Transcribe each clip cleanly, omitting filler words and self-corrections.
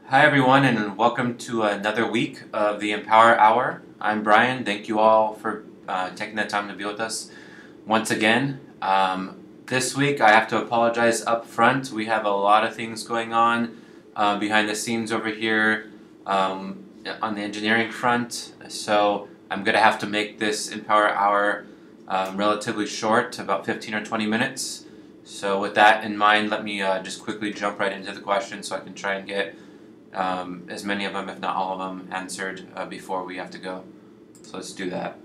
Hi everyone, and welcome to another week of the Empower Hour. I'm Brian. Thank you all for taking the time to be with us once again. This week I have to apologize up front. We have a lot of things going on behind the scenes over here on the engineering front. So I'm going to have to make this Empower Hour relatively short, about 15 or 20 minutes. So with that in mind, let me just quickly jump right into the questions so I can try and get as many of them, if not all of them, answered before we have to go. So let's do that.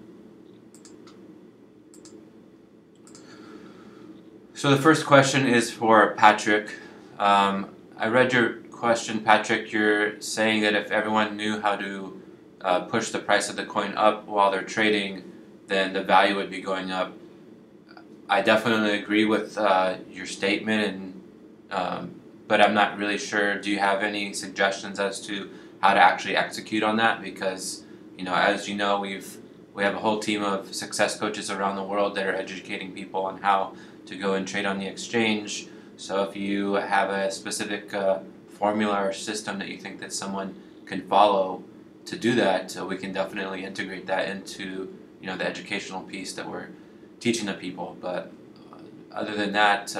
So the first question is for Patrick. I read your question, Patrick. You're saying that if everyone knew how to push the price of the coin up while they're trading, then the value would be going up. I definitely agree with your statement, but I'm not really sure. Do you have any suggestions as to how to actually execute on that? Because as you know, we have a whole team of success coaches around the world that are educating people on how to go and trade on the exchange. So if you have a specific formula or system that you think that someone can follow to do that, we can definitely integrate that into the educational piece that we're teaching the people. But other than that,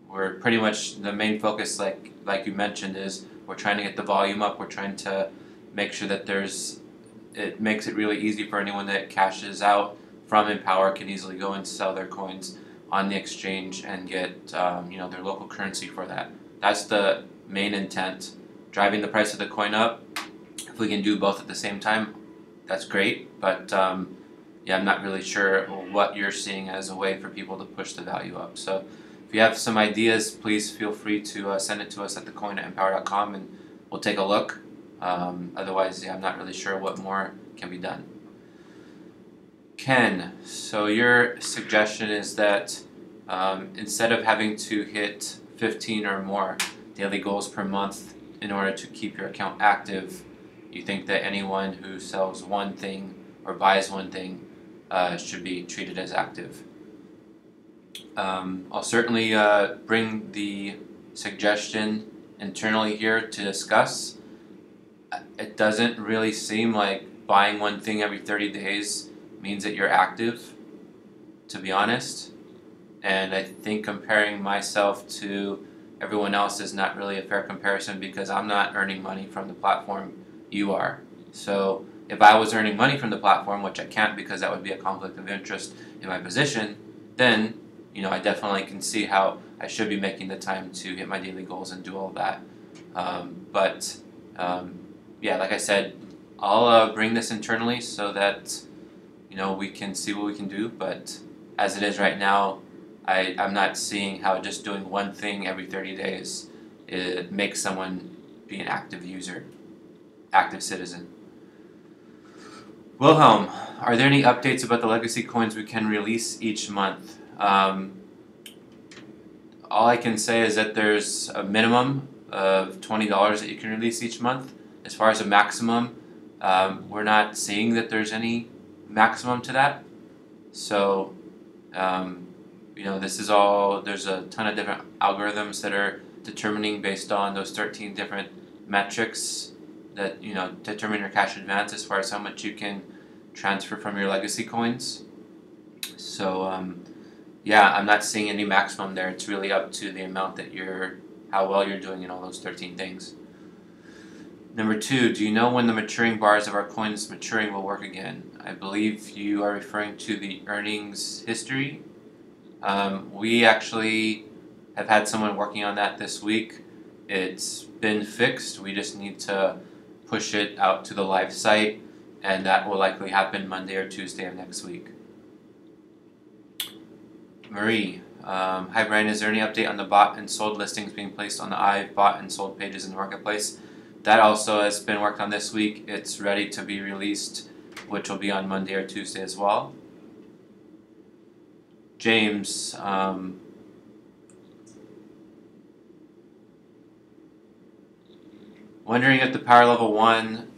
we're pretty much the main focus, like you mentioned, is we're trying to get the volume up. We're trying to make sure that it makes it really easy for anyone that cashes out from Empower can easily go and sell their coins on the exchange and get their local currency for that. That's the main intent, driving the price of the coin up. If we can do both at the same time, that's great. But I'm not really sure what you're seeing as a way for people to push the value up. So if you have some ideas, please feel free to send it to us at thecoin@empowr.com and we'll take a look. Otherwise, I'm not really sure what more can be done. Ken, so your suggestion is that instead of having to hit 15 or more daily goals per month in order to keep your account active, you think that anyone who sells one thing or buys one thing should be treated as active. I'll certainly bring the suggestion internally here to discuss. It doesn't really seem like buying one thing every 30 days means that you're active, to be honest. And I think comparing myself to everyone else is not really a fair comparison because I'm not earning money from the platform, you are. So if I was earning money from the platform, which I can't because that would be a conflict of interest in my position, then I definitely can see how I should be making the time to hit my daily goals and do all of that. Like I said, I'll bring this internally so that we can see what we can do. But as it is right now, I'm not seeing how just doing one thing every 30 days it makes someone be an active user, active citizen. Wilhelm, are there any updates about the legacy coins we can release each month? All I can say is that there's a minimum of $20 that you can release each month. As far as a maximum, we're not seeing that there's any maximum to that. So, this is all, there's a ton of different algorithms that are determining based on those 13 different metrics that, determine your cash advance as far as how much you can transfer from your legacy coins. So, I'm not seeing any maximum there. It's really up to the amount that how well you're doing in all those 13 things. Number 2, do you know when the maturing bars of our coins maturing will work again? I believe you are referring to the earnings history. We actually have had someone working on that this week. It's been fixed. We just need to push it out to the live site, and that will likely happen Monday or Tuesday of next week. Marie, hi Brian, is there any update on the bought and sold listings being placed on the IVE bought and sold pages in the marketplace? That also has been worked on this week. It's ready to be released, which will be on Monday or Tuesday as well. James, wondering if the power level 1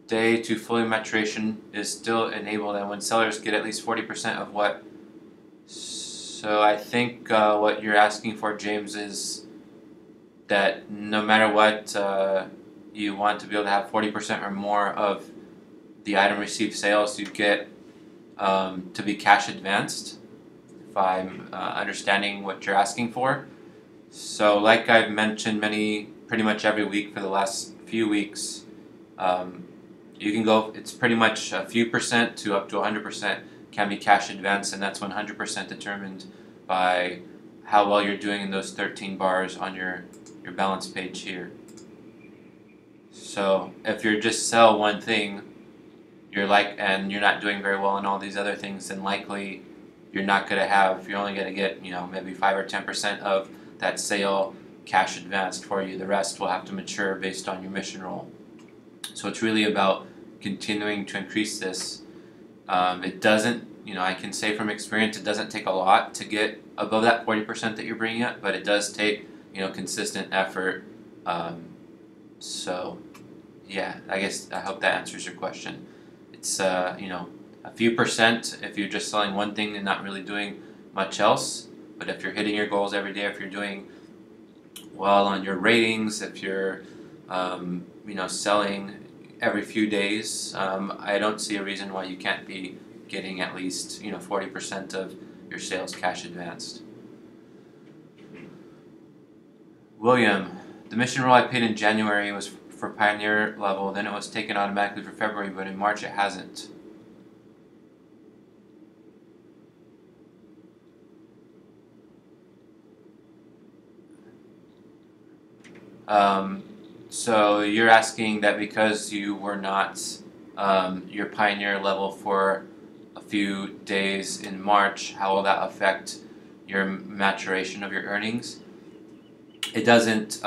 day to fully maturation is still enabled and when sellers get at least 40% of what. So I think what you're asking for, James, is that no matter what, you want to be able to have 40% or more of the item received sales you get to be cash advanced, if I'm understanding what you're asking for. So like I've mentioned pretty much every week for the last few weeks, you can go, it's pretty much a few percent to up to 100% can be cash advance, and that's 100% determined by how well you're doing in those 13 bars on your balance page here. So if you're just sell one thing, and you're not doing very well in all these other things, then likely you're only gonna get, maybe 5 or 10% of that sale cash advanced for you. The rest will have to mature based on your mission roll. So it's really about continuing to increase this. It doesn't, I can say from experience, it doesn't take a lot to get above that 40% that you're bringing up, but it does take, consistent effort. So yeah, I hope that answers your question. It's, a few percent if you're just selling one thing and not really doing much else. But if you're hitting your goals every day, if you're doing well on your ratings, if you're, selling every few days, I don't see a reason why you can't be getting at least, 40% of your sales cash advanced. William, the mission roll I paid in January was for Pioneer level, then it was taken automatically for February, but in March it hasn't. So you're asking that because you were not your Pioneer level for a few days in March, how will that affect your maturation of your earnings? It doesn't.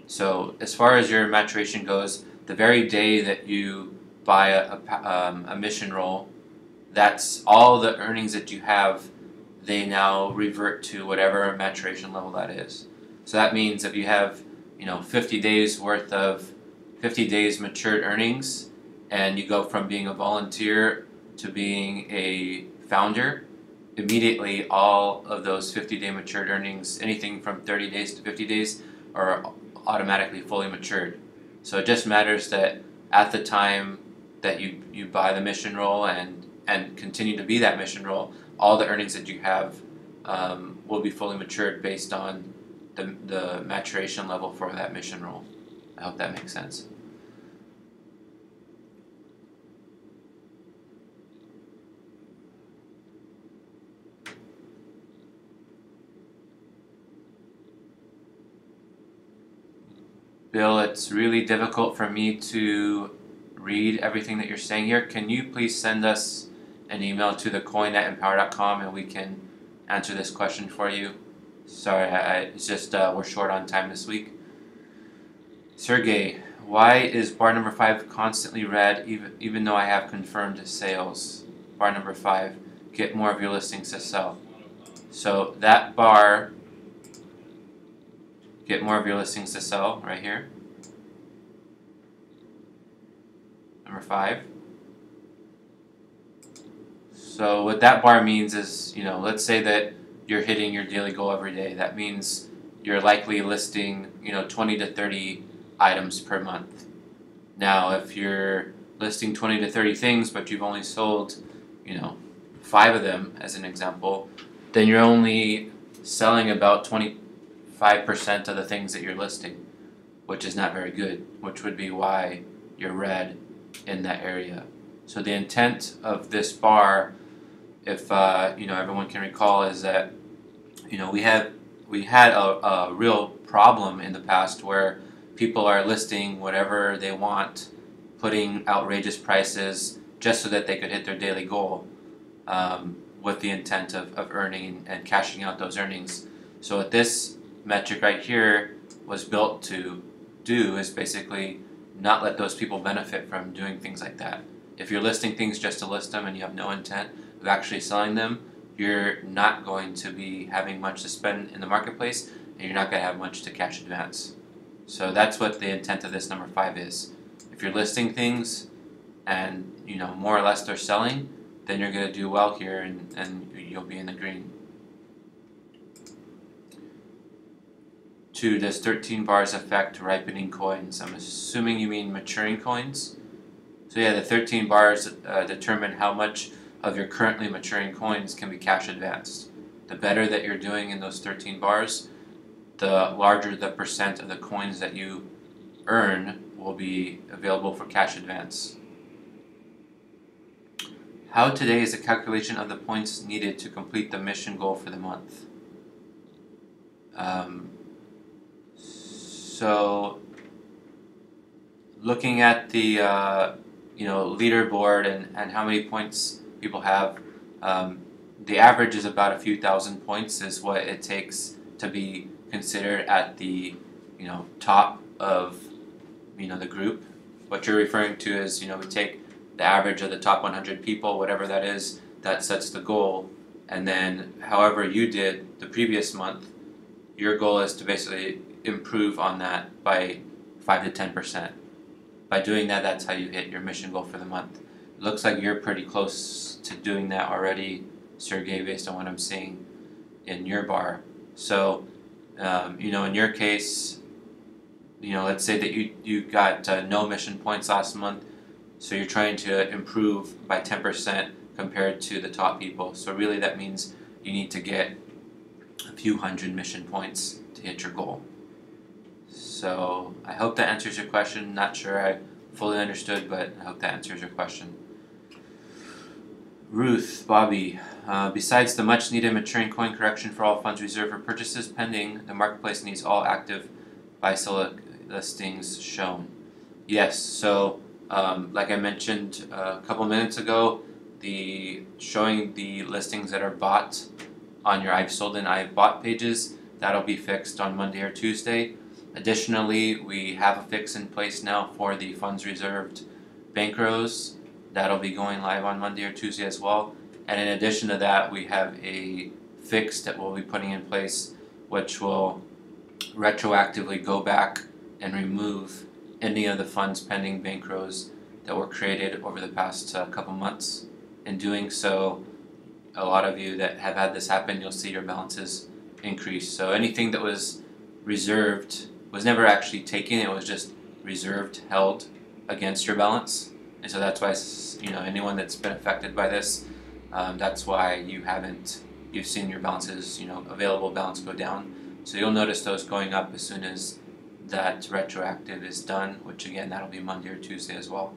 So as far as your maturation goes, the very day that you buy a mission roll, that's all the earnings that you have. They now revert to whatever maturation level that is. So that means if you have 50 days worth of 50 days matured earnings, and you go from being a volunteer to being a founder, immediately all of those 50-day matured earnings, anything from 30 days to 50 days, are automatically fully matured. So it just matters that at the time that you buy the mission roll and continue to be that mission roll, all the earnings that you have will be fully matured based on the maturation level for that mission roll. I hope that makes sense. Bill, it's really difficult for me to read everything that you're saying here. Can you please send us an email to thecoin@empowr.com and we can answer this question for you? Sorry, it's just we're short on time this week. Sergey, why is bar number 5 constantly red even though I have confirmed sales? Bar number 5, get more of your listings to sell. So that bar, get more of your listings to sell, right here. Number 5. So what that bar means is, let's say that you're hitting your daily goal every day. That means you're likely listing, 20 to 30 items per month. Now, if you're listing 20 to 30 things, but you've only sold, 5 of them, as an example, then you're only selling about 25% of the things that you're listing, which is not very good, which would be why you're red in that area. So the intent of this bar, if everyone can recall, is that we had a real problem in the past where people are listing whatever they want, putting outrageous prices just so that they could hit their daily goal, with the intent of earning and cashing out those earnings. So what this metric right here was built to do is basically not let those people benefit from doing things like that. If you're listing things just to list them and you have no intent of actually selling them, you're not going to be having much to spend in the marketplace, and you're not going to have much to cash advance. So that's what the intent of this number 5 is. If you're listing things and more or less they're selling, then you're going to do well here and you'll be in the green. 2, does 13 bars affect ripening coins? I'm assuming you mean maturing coins. So yeah, the 13 bars determine how much of your currently maturing coins can be cash advanced. The better that you're doing in those 13 bars, the larger the percent of the coins that you earn will be available for cash advance. How today is the calculation of the points needed to complete the mission goal for the month? So looking at the leaderboard and how many points people have, the average is about a few thousand points is what it takes to be considered at the top of the group. What you're referring to is we take the average of the top 100 people, whatever that is, that sets the goal, and then however you did the previous month, your goal is to basically improve on that by 5 to 10%. By doing that, that's how you hit your mission goal for the month. It looks like you're pretty close to doing that already, Sergey, based on what I'm seeing in your bar. So, in your case, let's say that you got no mission points last month, so you're trying to improve by 10% compared to the top people. So really that means you need to get a few hundred mission points to hit your goal. So I hope that answers your question. Not sure I fully understood, but I hope that answers your question. Ruth, Bobby, besides the much needed maturing coin correction for all funds reserved for purchases pending, the marketplace needs all active buy-sell listings shown. Yes, so like I mentioned a couple minutes ago, showing the listings that are bought on your I've sold and I've bought pages, that'll be fixed on Monday or Tuesday. Additionally, we have a fix in place now for the funds reserved bank rows. That'll be going live on Monday or Tuesday as well. And in addition to that, we have a fix that we'll be putting in place which will retroactively go back and remove any of the funds pending bank rows that were created over the past couple months. In doing so, a lot of you that have had this happen, you'll see your balances increase. So anything that was reserved was never actually taken, it was just reserved, held against your balance. And so that's why anyone that's been affected by this, that's why you've seen your balances, available balance go down. So you'll notice those going up as soon as that retroactive is done, which again, that'll be Monday or Tuesday as well.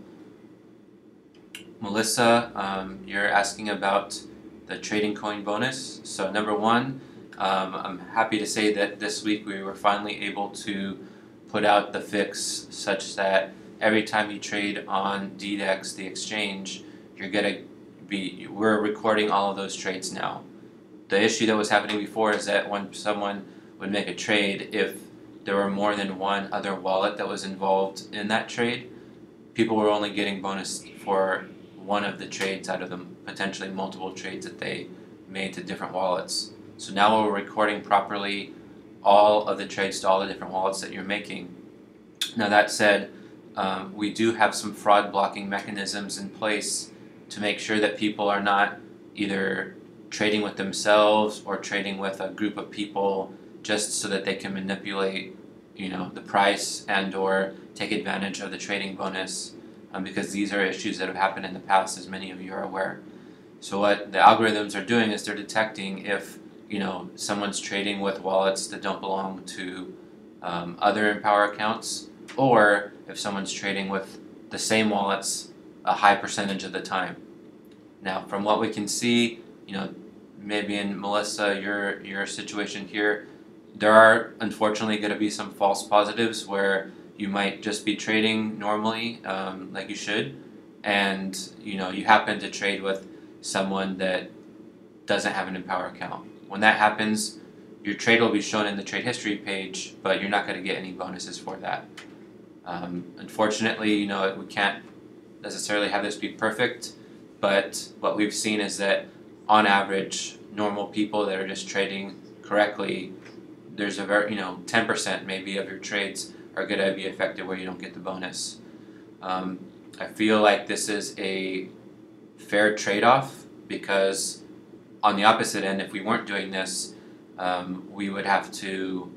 Melissa, you're asking about the trading coin bonus. So number one, I'm happy to say that this week we were finally able to put out the fix such that every time you trade on DDEX, the exchange, we're recording all of those trades now. The issue that was happening before is that when someone would make a trade, if there were more than one other wallet that was involved in that trade, people were only getting bonus for one of the trades out of the potentially multiple trades that they made to different wallets. So now we're recording properly all of the trades to all the different wallets that you're making. Now that said, we do have some fraud blocking mechanisms in place to make sure that people are not either trading with themselves or trading with a group of people just so that they can manipulate the price and or take advantage of the trading bonus, because these are issues that have happened in the past, as many of you are aware. So what the algorithms are doing is they're detecting if someone's trading with wallets that don't belong to other Empower accounts, or if someone's trading with the same wallets a high percentage of the time. Now, from what we can see, maybe in Melissa, your situation here, there are unfortunately going to be some false positives where you might just be trading normally, like you should, and you happen to trade with someone that doesn't have an Empower account. When that happens, your trade will be shown in the trade history page, but you're not going to get any bonuses for that. Unfortunately, we can't necessarily have this be perfect, but what we've seen is that on average, normal people that are just trading correctly, there's a very 10% maybe of your trades are going to be affected where you don't get the bonus. I feel like this is a fair trade-off, because on the opposite end, if we weren't doing this, we would have to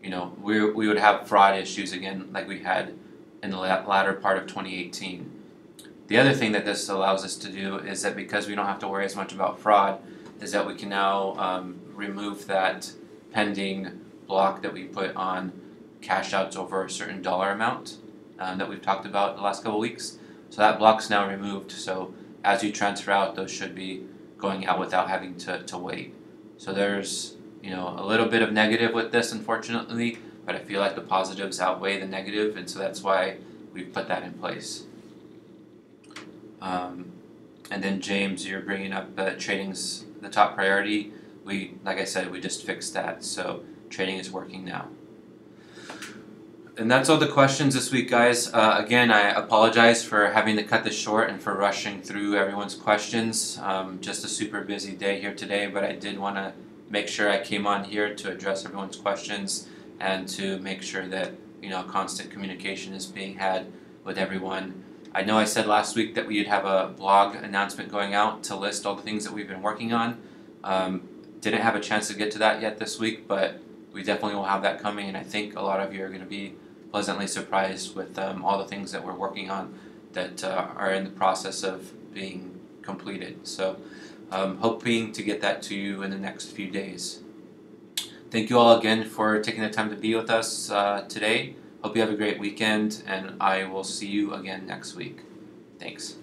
we would have fraud issues again like we had in the latter part of 2018. The other thing that this allows us to do is that because we don't have to worry as much about fraud, is that we can now remove that pending block that we put on cash outs over a certain dollar amount that we've talked about the last couple of weeks. So that block's now removed, so as you transfer out, those should be going out without having to wait. So there's a little bit of negative with this, unfortunately, but I feel like the positives outweigh the negative, and so that's why we've put that in place. And then James, you're bringing up trading's the top priority. Like I said, we just fixed that, so trading is working now. And that's all the questions this week, guys. Again, I apologize for having to cut this short and for rushing through everyone's questions. Just a super busy day here today, but I did want to make sure I came on here to address everyone's questions and to make sure that constant communication is being had with everyone. I know I said last week that we'd have a blog announcement going out to list all the things that we've been working on. Didn't have a chance to get to that yet this week, but we definitely will have that coming, and I think a lot of you are going to be pleasantly surprised with all the things that we're working on that are in the process of being completed. So hoping to get that to you in the next few days. Thank you all again for taking the time to be with us today. Hope you have a great weekend, and I will see you again next week. Thanks.